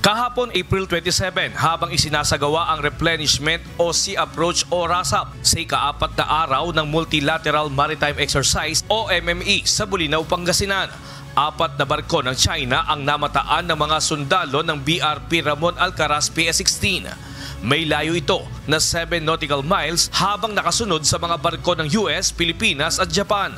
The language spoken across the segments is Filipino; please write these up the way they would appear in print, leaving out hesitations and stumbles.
Kahapon April 27 habang isinasagawa ang replenishment o Sea Approach o RASAP sa ika-4 na araw ng Multilateral Maritime Exercise o MME sa Bulinaw, Pangasinan. 4 na barko ng China ang namataan ng mga sundalo ng BRP Ramon Alcaraz PS-16. May layo ito na 7 nautical miles habang nakasunod sa mga barko ng US, Pilipinas at Japan.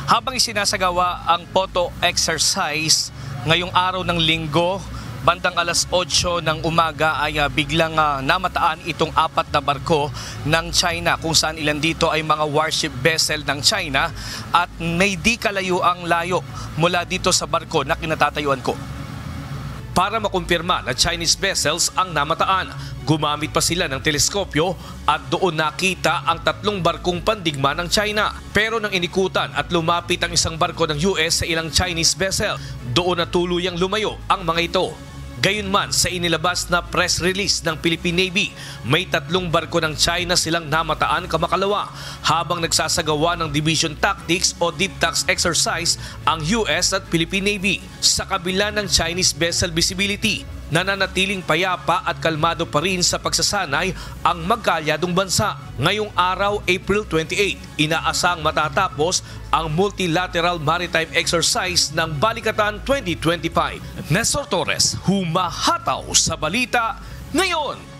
Habang isinasagawa ang photo exercise ngayong araw ng Linggo, bandang alas 8 ng umaga ay biglang namataan itong 4 na barko ng China kung saan ilan dito ay mga warship vessel ng China at may di kalayuang layo mula dito sa barko na kinatatayuan ko. Para makumpirma na Chinese vessels ang namataan, gumamit pa sila ng teleskopyo at doon nakita ang 3 barkong pandigma ng China. Pero nang inikutan at lumapit ang isang barko ng US sa ilang Chinese vessel, doon na tuluyang lumayo ang mga ito. Gayunman, sa inilabas na press release ng Philippine Navy, may 3 barko ng China silang namataan kamakalawa habang nagsasagawa ng Division Tactics o Deep Tax Exercise ang US at Philippine Navy. Sa kabila ng Chinese vessel visibility, nananatiling payapa at kalmado pa rin sa pagsasanay ang magkalyadong bansa. Ngayong araw, April 28, inaasang matatapos ang Multilateral Maritime Exercise ng Balikatan 2025. Nestor Torres, humahataw sa balita ngayon.